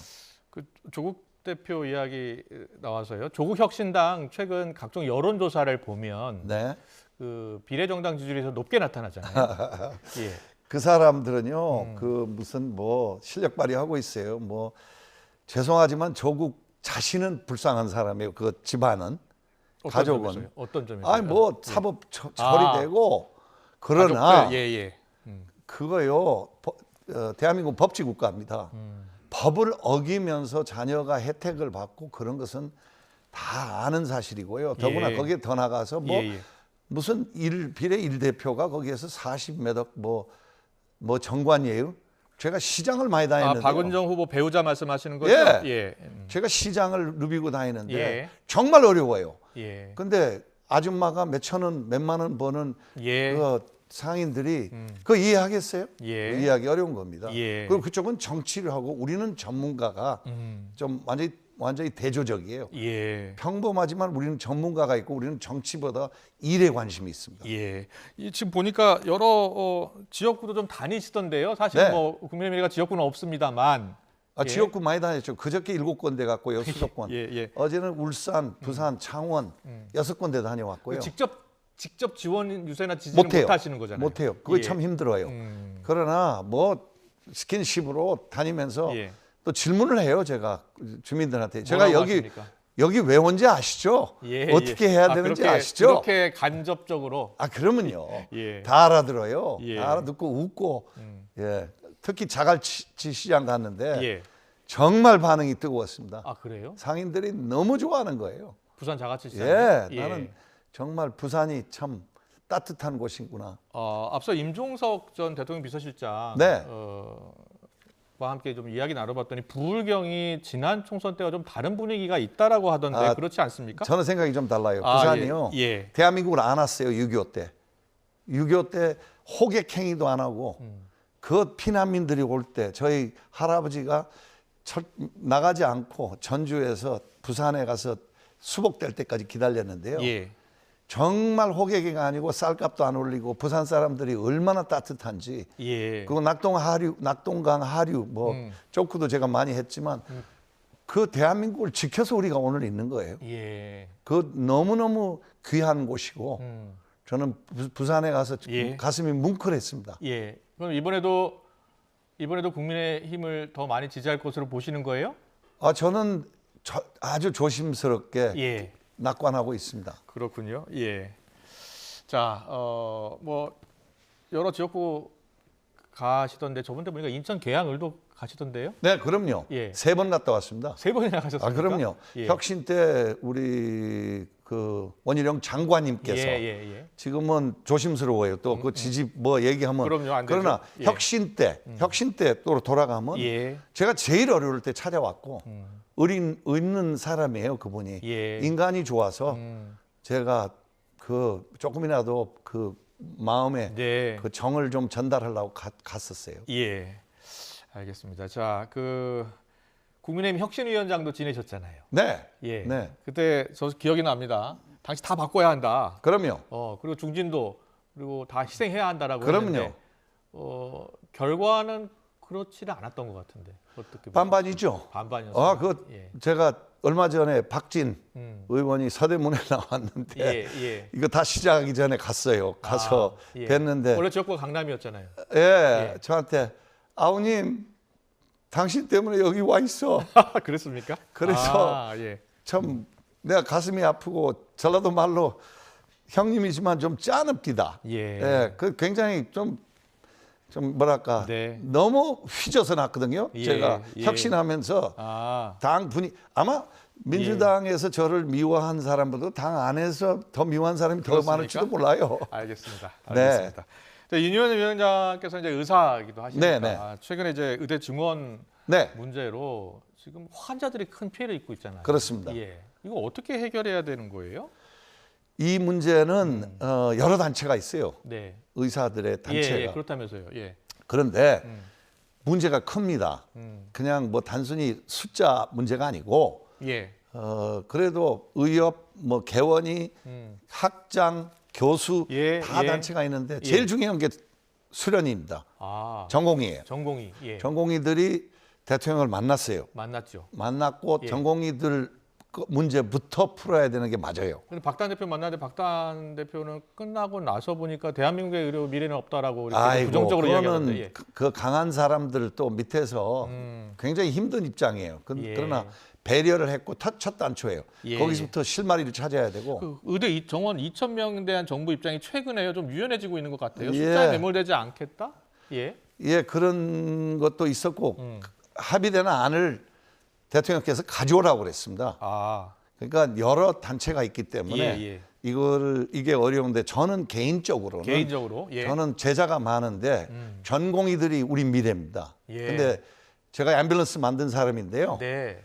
그 조국 대표 이야기 나와서요. 조국 혁신당 최근 각종 여론조사를 보면 네. 그 비례정당 지지율이 더 높게 나타나잖아요. 예. 그 사람들은요, 그 무슨 뭐 실력 발휘하고 있어요. 뭐 죄송하지만 조국 자신은 불쌍한 사람이에요. 그 집안은 가족은. 어떤 점에서? 아니 뭐 사법 처리되고 그러나 가족들, 예. 그거요. 대한민국 법치 국가입니다. 법을 어기면서 자녀가 혜택을 받고 그런 것은 다 아는 사실이고요. 더구나 예. 거기에 더 나가서 뭐 예. 무슨 비례 1대표가 거기에서 40몇 억 뭐 정관이에요. 제가 시장을 많이 다녔는데요. 박은정 후보 배우자 말씀하시는 거죠? 예. 예. 제가 시장을 누비고 다니는데 예. 정말 어려워요. 예. 근데 아줌마가 몇천 원, 몇만 원 버는 예. 그 상인들이 그거 이해하겠어요? 예. 이해하기 어려운 겁니다. 예. 그리고 그쪽은 정치를 하고 우리는 전문가가 좀 완전히 대조적이에요. 예. 평범하지만 우리는 전문가가 있고 우리는 정치보다 일에 관심이 있습니다. 예. 지금 보니까 여러 지역구도 좀 다니시던데요. 사실 네. 뭐 국민의미래가 지역구는 없습니다만. 예. 지역구 많이 다녔죠. 그저께 7군데 갔고요. 수도권. 예. 어제는 울산, 부산, 창원 6군데 다녀왔고요. 직접 지원 유세나 지지는 못 하시는 거잖아요. 못해요. 그거 예. 참 힘들어요. 그러나 뭐 스킨십으로 다니면서 예. 또 질문을 해요. 제가 주민들한테. 제가 뭐라고 여기 하십니까? 여기 왜 온지 아시죠? 예, 어떻게 해야 되는지 그렇게, 아시죠? 그렇게 간접적으로. 그러면요. 예. 다 알아들어요. 예. 다 알아듣고 웃고. 예. 특히 자갈치 시장 갔는데 예. 정말 반응이 뜨거웠습니다. 아, 그래요? 상인들이 너무 좋아하는 거예요. 부산 자가치 시장. 예. 나는 정말 부산이 참 따뜻한 곳이구나. 앞서 임종석 전 대통령 비서실장 네. 와 함께 좀 이야기 나눠봤더니 부울경이 지난 총선 때와 좀 다른 분위기가 있다라고 하던데 그렇지 않습니까? 저는 생각이 좀 달라요. 부산이요. 예. 대한민국을 안 왔어요. 6.25 때. 6.25 때 호객행위도 안 하고 그 피난민들이 올 때 저희 할아버지가 나가지 않고 전주에서 부산에 가서 수복될 때까지 기다렸는데요. 예. 정말 호객행위가 아니고 쌀값도 안 올리고 부산 사람들이 얼마나 따뜻한지. 예. 그리고 낙동강 하류 뭐 조크도 제가 많이 했지만 그 대한민국을 지켜서 우리가 오늘 있는 거예요. 예. 그 너무너무 귀한 곳이고 저는 부산에 가서 예. 가슴이 뭉클했습니다. 예. 그럼 이번에도 이번에도 국민의힘을 더 많이 지지할 것으로 보시는 거예요? 저는 아주 조심스럽게 예. 낙관하고 있습니다. 그렇군요. 예. 자, 뭐 여러 지역구 가시던데 저번 때 보니까 인천 계양을도 가시던데요? 네, 그럼요. 예. 3번 갔다 왔습니다. 3번이나 가셨습니까? 그럼요. 예. 혁신 때 우리 그 원희룡 장관님께서 예. 지금은 조심스러워요. 또 그 지지 뭐 얘기하면 그럼요, 안 되죠. 그러나 예. 혁신 때 또 돌아가면 예. 제가 제일 어려울 때 찾아왔고 있는 사람이에요, 그분이. 예. 인간이 좋아서 제가 그 조금이라도 그 마음에 네. 그 정을 좀 전달하려고 갔었어요. 예. 알겠습니다. 자, 그 국민의힘 혁신위원장도 지내셨잖아요. 네. 예. 네. 그때 저 기억이 납니다. 당시 다 바꿔야 한다. 그럼요. 그리고 중진도 그리고 다 희생해야 한다라고 그럼요. 했는데 결과는 그렇지는 않았던 것 같은데 어떻게 보세요? 반반이죠. 반반이었어요. 그 예. 제가 얼마 전에 박진 음. 의원이 서대문에 나왔는데 예. 이거 다 시작하기 전에 갔어요. 가서 예. 뵀는데 원래 지역구가 강남이었잖아요. 예, 저한테 아우님 당신 때문에 여기 와 있어. 그랬습니까? 그래서 예. 참 내가 가슴이 아프고 전라도 말로 형님이지만 좀 짠읍디다. 예. 그 굉장히 좀 뭐랄까 네. 너무 휘져서 났거든요. 예, 제가 예. 혁신하면서 당 분위 아마 민주당에서 저를 미워한 사람보다 당 안에서 더 미워한 사람이 더 그렇습니까? 많을지도 몰라요. 알겠습니다. 네. 알겠습니다. 윤희원 위원장께서 이제 의사이기도 하시니까 네. 최근에 이제 의대 증원 네, 문제로 지금 환자들이 큰 피해를 입고 있잖아요. 그렇습니다. 예. 이거 어떻게 해결해야 되는 거예요? 이 문제는 여러 단체가 있어요. 네. 의사들의 단체가. 예, 그렇다면서요. 예. 그런데 문제가 큽니다. 음. 그냥 뭐 단순히 숫자 문제가 아니고 예. 그래도 의협, 뭐 개원이, 학장, 교수 예, 다 예. 단체가 있는데 제일 중요한 게 수련입니다. 전공의예요. 전공의. 예. 전공의들이 대통령을 만났어요. 만났죠. 만났고 예. 전공의들 문제부터 풀어야 되는 게 맞아요. 근데 박단 대표 만났는데 박단 대표는 끝나고 나서 보니까 대한민국의 의료 미래는 없다라고 이렇게 부정적으로 이야기하는데. 그거는 예. 그 강한 사람들 또 밑에서 굉장히 힘든 입장이에요. 예. 그러나 배려를 했고 첫 단초예요. 예. 거기서부터 실마리를 찾아야 되고. 그 의대 정원 2,000명에 대한 정부 입장이 최근에 좀 유연해지고 있는 것 같아요. 예. 숫자에 매몰되지 않겠다? 예. 예, 그런 것도 있었고 합의되는 안을 대통령께서 가져오라고 그랬습니다. 그러니까 여러 단체가 있기 때문에 예. 이게 어려운데 저는 개인적으로는 예. 저는 제자가 많은데 전공의들이 우리 미래입니다. 예. 근데 제가 앰뷸런스 만든 사람인데요. 네.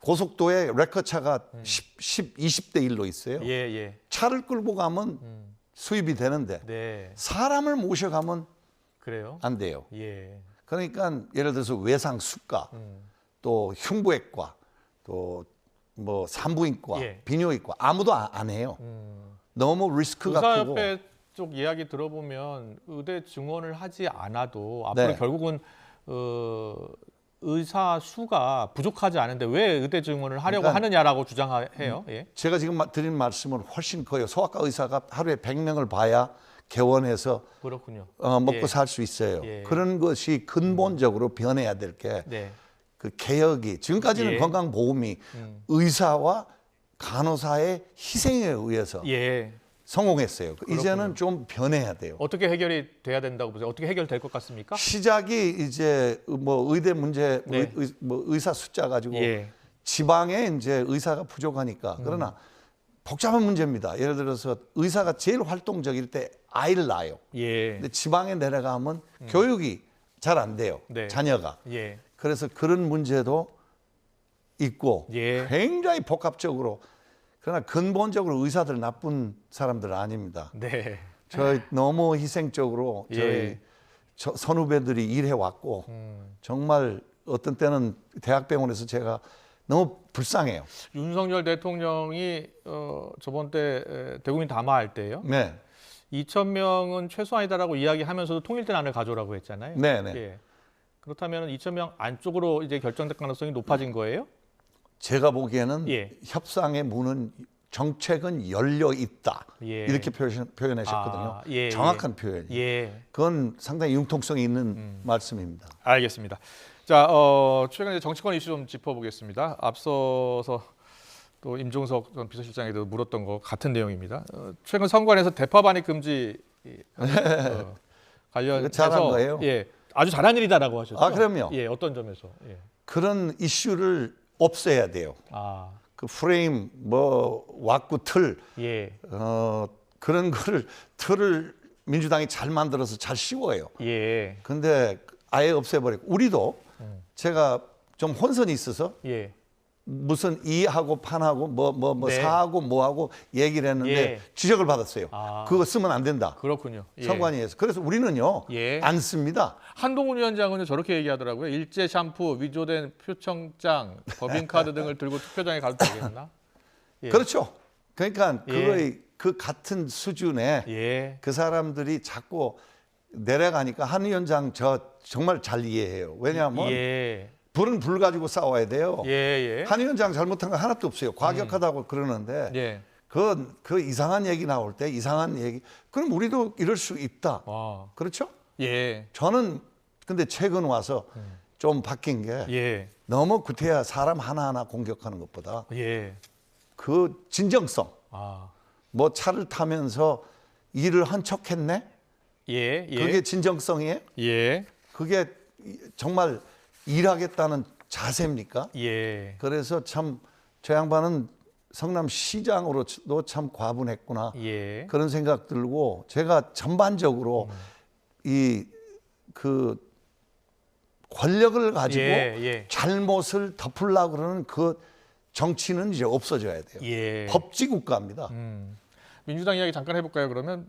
고속도에 레커차가 20대 1로 있어요. 예. 차를 끌고 가면 수입이 되는데 네. 사람을 모셔가면 그래요? 안 돼요. 예. 그러니까 예를 들어서 외상수과, 또 흉부외과, 또 뭐 산부인과, 예. 비뇨기과 아무도 안 해요. 너무 리스크가 크고. 의사협회 쪽 이야기 들어보면 의대 증원을 하지 않아도 앞으로 네. 결국은 의사 수가 부족하지 않은데 왜 의대 증원을 하려고 그러니까 하느냐라고 주장해요. 예. 제가 지금 드린 말씀은 훨씬 커요. 소아과 의사가 하루에 100명을 봐야 개원해서 그렇군요. 먹고 예. 살 수 있어요. 예. 그런 것이 근본적으로 변해야 될 게 네. 그 개혁이 지금까지는 예. 건강보험이 의사와 간호사의 희생에 의해서 예. 성공했어요. 이제는 좀 변해야 돼요. 어떻게 해결이 돼야 된다고 보세요? 어떻게 해결될 것 같습니까? 시작이 이제 뭐 의대 문제, 네. 뭐 의사 숫자 가지고 예. 지방에 이제 의사가 부족하니까 그러나 복잡한 문제입니다. 예를 들어서 의사가 제일 활동적일 때 아이를 낳아요. 예. 근데 지방에 내려가면 교육이 잘 안 돼요. 네. 자녀가. 예. 그래서 그런 문제도 있고 예. 굉장히 복합적으로 그러나 근본적으로 의사들 나쁜 사람들은 아닙니다. 네. 저희 너무 희생적으로 저희 예. 선후배들이 일해 왔고 정말 어떤 때는 대학병원에서 제가 너무 불쌍해요. 윤석열 대통령이 저번 때 대국민 담화할 때요. 네, 2,000명은 최소한이다라고 이야기하면서도 통일된 안을 가져오라고 했잖아요. 네. 예. 그렇다면 2,000명 안쪽으로 이제 결정될 가능성이 높아진 거예요? 제가 보기에는 예. 협상의 문은 정책은 열려 있다. 예. 이렇게 표현하셨거든요. 아, 예, 정확한 표현이에요. 예. 그건 상당히 융통성이 있는 말씀입니다. 알겠습니다. 자, 최근에 정치권 이슈 좀 짚어보겠습니다. 앞서서 또 임종석 전 비서실장에도 물었던 거 같은 내용입니다. 최근 선관에서 대파 반입 금지 관련해서 잘한 거예요? 예, 아주 잘한 일이다라고 하셨죠. 아, 그럼요. 예, 어떤 점에서? 예. 그런 이슈를 없애야 돼요. 아, 그 프레임, 뭐 왁구 틀, 예, 그런 거를 틀을 민주당이 잘 만들어서 잘 씌워요. 예, 근데 아예 없애버리고 우리도 제가 좀 혼선이 있어서 예, 무슨 이하고 판하고 뭐 네. 사하고 뭐하고 얘기를 했는데 예. 지적을 받았어요. 아. 그거 쓰면 안 된다. 그렇군요. 예. 선관위에서. 그래서 우리는요 예. 안 씁니다. 한동훈 위원장은 저렇게 얘기하더라고요. 일제 샴푸, 위조된 표청장, 법인카드 등을 들고 투표장에 가도 되겠나? 예. 그렇죠. 그러니까 예. 그거의 그 같은 수준에 예, 그 사람들이 자꾸 내려가니까 한 위원장 저 정말 잘 이해해요. 왜냐하면 예, 불은 불 가지고 싸워야 돼요. 예, 예. 한 위원장 잘못한 거 하나도 없어요. 과격하다고 그러는데 예. 그 이상한 얘기 나올 때 이상한 얘기 그럼 우리도 이럴 수 있다. 와, 그렇죠? 예, 저는 근데 최근 와서 좀 바뀐 게 예, 너무 구태여 사람 하나하나 공격하는 것보다 예. 그 진정성 아, 뭐 차를 타면서 일을 한 척했네? 예, 예. 그게 진정성이에요? 예, 그게 정말 일하겠다는 자세입니까? 예, 그래서 참 저 양반은 성남시장으로도 참 과분했구나 예. 그런 생각 들고 제가 전반적으로 이 그 권력을 가지고 예, 예. 잘못을 덮으려고 그러는 그 정치는 이제 없어져야 돼요. 예. 법治국가입니다. 민주당 이야기 잠깐 해볼까요? 그러면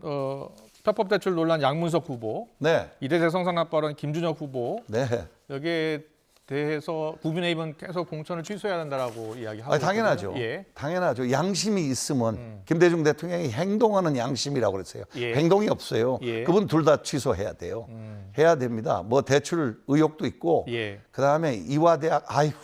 편법 대출 논란 양문석 후보, 네, 이대세 성상납 발언 김준혁 후보 네. 여기에 대해서 국민의힘은 계속 공천을 취소해야 된다라고 이야기하고 아니, 당연하죠. 있거든요. 예, 당연하죠. 양심이 있으면 김대중 대통령이 행동하는 양심이라고 그랬어요. 예. 행동이 없어요. 예. 그분 둘 다 취소해야 돼요. 해야 됩니다. 뭐 대출 의혹도 있고 예. 그다음에 이화대학 아이고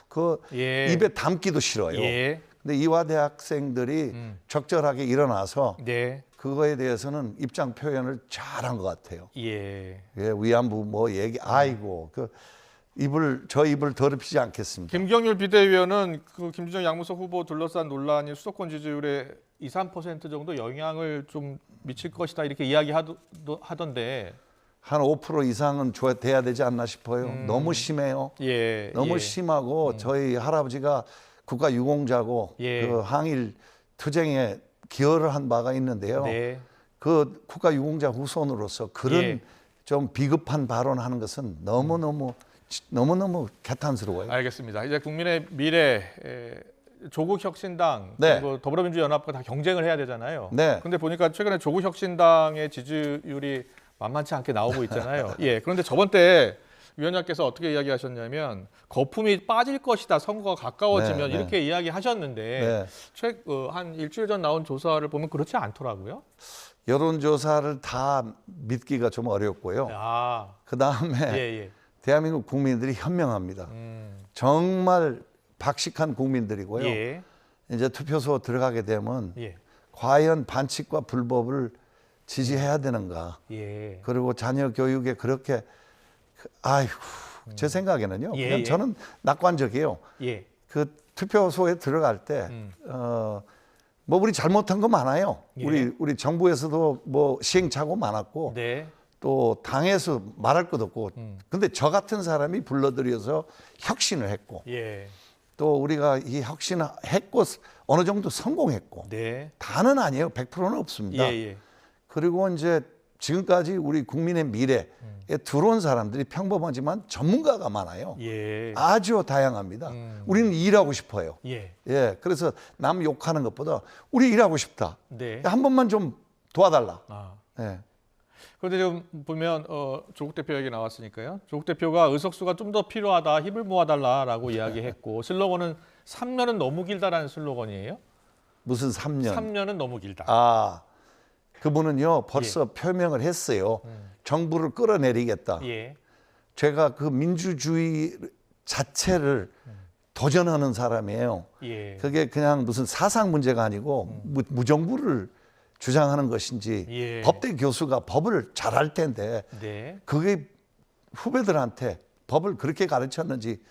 그 예. 입에 담기도 싫어요. 예, 근데 이화대 학생들이 적절하게 일어나서 네, 그거에 대해서는 입장 표현을 잘한 것 같아요. 예. 예, 위안부 뭐 얘기 아이고 저 입을 더럽히지 않겠습니다. 김경률 비대위원은 그 김준영 양문석 후보 둘러싼 논란이 수도권 지지율에 2, 3% 정도 영향을 좀 미칠 것이다 이렇게 이야기하던데. 한 5% 이상은 돼야 되지 않나 싶어요. 너무 심해요. 예, 너무 예. 심하고 저희 할아버지가 국가 유공자고 예. 그 항일 투쟁에 기여를 한 바가 있는데요. 네. 그 국가 유공자 후손으로서 그런 예. 좀 비급한 발언하는 것은 너무너무 개탄스러워요. 알겠습니다. 이제 국민의 미래 조국 혁신당 네. 그리고 더불어민주연합과 다 경쟁을 해야 되잖아요. 네. 근데 보니까 최근에 조국 혁신당의 지지율이 만만치 않게 나오고 있잖아요. 예. 그런데 저번 때 위원장께서 어떻게 이야기하셨냐면 거품이 빠질 것이다. 선거가 가까워지면 네, 네. 이렇게 이야기하셨는데 네. 한 일주일 전 나온 조사를 보면 그렇지 않더라고요. 여론조사를 다 믿기가 좀 어렵고요. 아, 그 다음에 예, 예. 대한민국 국민들이 현명합니다. 정말 박식한 국민들이고요. 예, 이제 투표소 들어가게 되면 예, 과연 반칙과 불법을 지지해야 되는가. 예. 그리고 자녀 교육에 그렇게 아이고 제 생각에는요. 예, 그냥 예. 저는 낙관적이에요. 예. 그 투표소에 들어갈 때 뭐 우리 잘못한 거 많아요. 예. 우리 정부에서도 뭐 시행착오 많았고 네. 또 당에서 말할 것 없고 근데 저 같은 사람이 불러들여서 혁신을 했고 예. 또 우리가 이 혁신을 했고 어느 정도 성공했고 네. 다는 아니에요. 100%는 없습니다. 예, 예. 그리고 이제 지금까지 우리 국민의 미래에 들어온 사람들이 평범하지만 전문가가 많아요. 예. 아주 다양합니다. 우리는 일하고 싶어요. 예. 예, 그래서 남 욕하는 것보다 우리 일하고 싶다. 네. 한 번만 좀 도와달라. 아. 예. 그런데 지금 보면 조국 대표 얘기 나왔으니까요. 조국 대표가 의석수가 좀 더 필요하다, 힘을 모아달라라고 이야기했고 슬로건은 3년은 너무 길다라는 슬로건이에요. 무슨 3년? 3년은 너무 길다. 아, 그분은요 벌써 표명을 했어요. 정부를 끌어내리겠다. 예. 제가 그 민주주의 자체를 도전하는 사람이에요. 예. 그게 그냥 무슨 사상 문제가 아니고 무정부를 주장하는 것인지 예. 법대 교수가 법을 잘할 텐데 네. 그게 후배들한테 법을 그렇게 가르쳤는지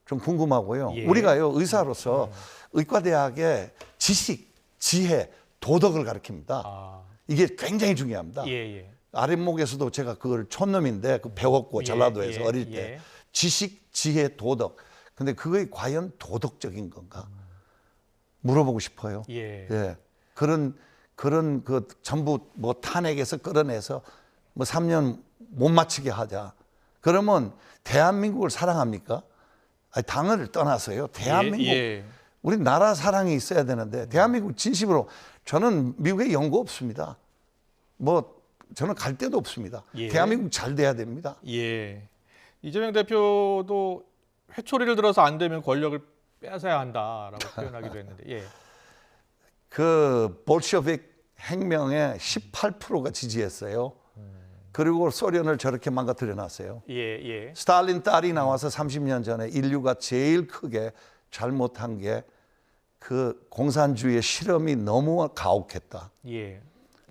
좀 궁금하고요. 예. 우리가요 의사로서 의과대학에 지식, 지혜, 도덕을 가르칩니다. 아. 이게 굉장히 중요합니다. 예, 예. 아랫목에서도 제가 그걸 촌놈인데 그 배웠고 예, 전라도에서 예, 어릴 때 예. 지식, 지혜, 도덕. 근데 그게 과연 도덕적인 건가? 물어보고 싶어요. 예. 예. 그런 그 전부 뭐 탄핵에서 끌어내서 뭐 3년 못 맞추게 하자. 그러면 대한민국을 사랑합니까? 아니, 당을 떠나서요. 대한민국 예. 우리 나라 사랑이 있어야 되는데 대한민국 진심으로 저는 미국에 연고 없습니다. 뭐 저는 갈 데도 없습니다. 예. 대한민국 잘 돼야 됩니다. 예. 이재명 대표도 회초리를 들어서 안 되면 권력을 빼앗아야 한다라고 표현하기도 했는데. 예. 그 볼셰비크 혁명의 18%가 지지했어요. 그리고 소련을 저렇게 망가뜨려 놨어요. 예, 예. 스탈린 딸이 나와서 30년 전에 인류가 제일 크게 잘못한 게 그 공산주의의 실험이 너무 가혹했다. 예.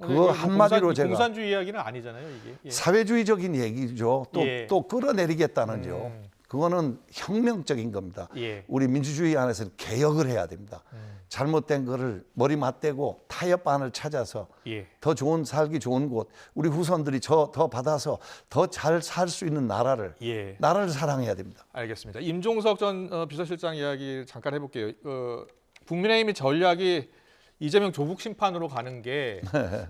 그거 한마디로 제가 공산주의 이야기는 아니잖아요, 이게. 예. 사회주의적인 얘기죠. 또 예. 또 끌어내리겠다는죠. 그거는 혁명적인 겁니다. 예. 우리 민주주의 안에서는 개혁을 해야 됩니다. 잘못된 거를 머리 맞대고 타협안을 찾아서 예. 더 좋은 살기 좋은 곳, 우리 후손들이 더 받아서 더 잘 살 수 있는 나라를 예. 사랑해야 됩니다. 알겠습니다. 임종석 전 비서실장 이야기 잠깐 해볼게요. 국민의힘의 전략이 이재명 조국 심판으로 가는 게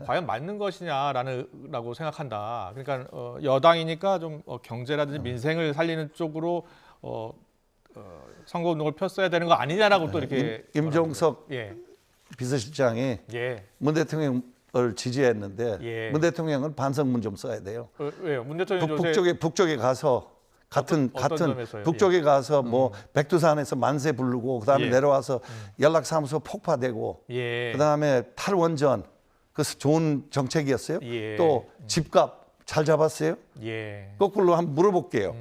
과연 맞는 것이냐라고 생각한다. 그러니까 여당이니까 좀 경제라든지 민생을 살리는 쪽으로 선거운동을 폈어야 되는 거 아니냐라고 또 이렇게 임종석 예. 비서실장이 예. 문 대통령을 지지했는데 예. 문 대통령은 반성문 좀 써야 돼요. 왜요? 문 대통령 요새 북쪽에 가서 어떤 같은 점에서요? 북쪽에 가서 뭐 백두산에서 만세 부르고 그다음에 예. 내려와서 연락사무소 폭파되고 예. 그다음에 탈원전 그 좋은 정책이었어요. 예. 또 집값 잘 잡았어요. 예. 거꾸로 한번 물어볼게요.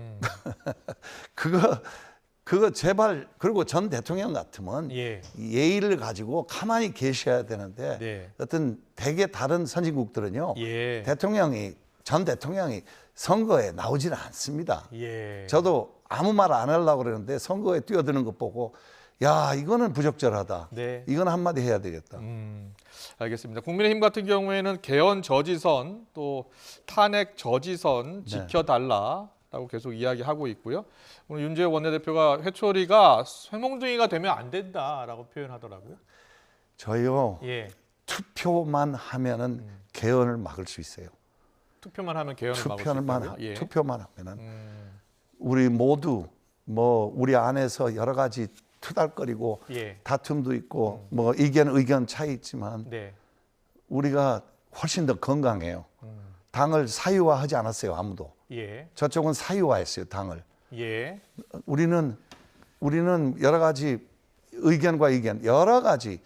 그거 제발 그리고 전 대통령 같으면 예. 예의를 가지고 가만히 계셔야 되는데 네. 어떤 대개 다른 선진국들은요 예. 전 대통령이 선거에 나오지는 않습니다. 예. 저도 아무 말 안 하려고 그러는데 선거에 뛰어드는 것 보고 야 이거는 부적절하다. 네. 이건 한마디 해야 되겠다. 알겠습니다. 국민의힘 같은 경우에는 개헌 저지선 또 탄핵 저지선 지켜달라라고 계속 이야기하고 있고요. 오늘 윤재호 원내대표가 회초리가 쇠몽둥이가 되면 안 된다라고 표현하더라고요. 저요 예. 투표만 하면은 개헌을 막을 수 있어요. 투표만 하면 개헌을 막을 수 있다고요? 예. 투표만 하면은 우리 모두 뭐 우리 안에서 여러 가지 투닥거리고 예. 다툼도 있고 뭐 의견 차이 있지만 네. 우리가 훨씬 더 건강해요. 당을 사유화하지 않았어요 아무도. 예. 저쪽은 사유화했어요 당을. 예. 우리는 여러 가지 의견과 의견, 여러 가지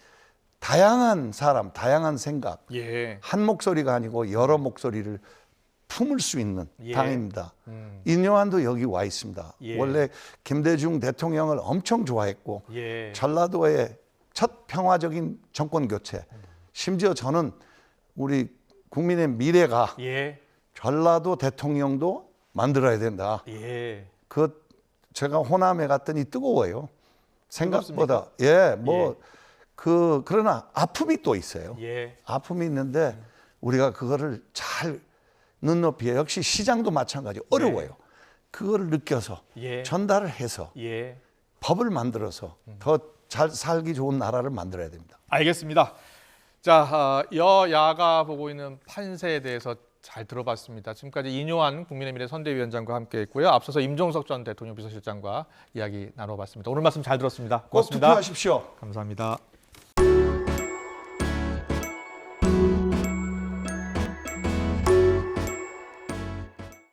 다양한 사람, 다양한 생각, 예. 한 목소리가 아니고 여러 목소리를 품을 수 있는 예. 당입니다. 인요한도 여기 와 있습니다. 예. 원래 김대중 대통령을 엄청 좋아했고 예. 전라도의 첫 평화적인 정권 교체. 심지어 저는 우리 국민의 미래가 예. 전라도 대통령도 만들어야 된다. 예. 제가 호남에 갔더니 뜨거워요. 생각보다 그러나 아픔이 또 있어요. 예. 아픔이 있는데 우리가 그거를 잘 눈높이에 역시 시장도 마찬가지 어려워요. 그거를 느껴서 예. 전달을 해서 예. 법을 만들어서 더 잘 살기 좋은 나라를 만들어야 됩니다. 알겠습니다. 자, 여야가 보고 있는 판세에 대해서 잘 들어봤습니다. 지금까지 인요한 국민의미래 선대위원장과 함께했고요. 앞서서 임종석 전 대통령 비서실장과 이야기 나눠봤습니다. 오늘 말씀 잘 들었습니다. 꼭 고맙습니다. 투표하십시오. 감사합니다.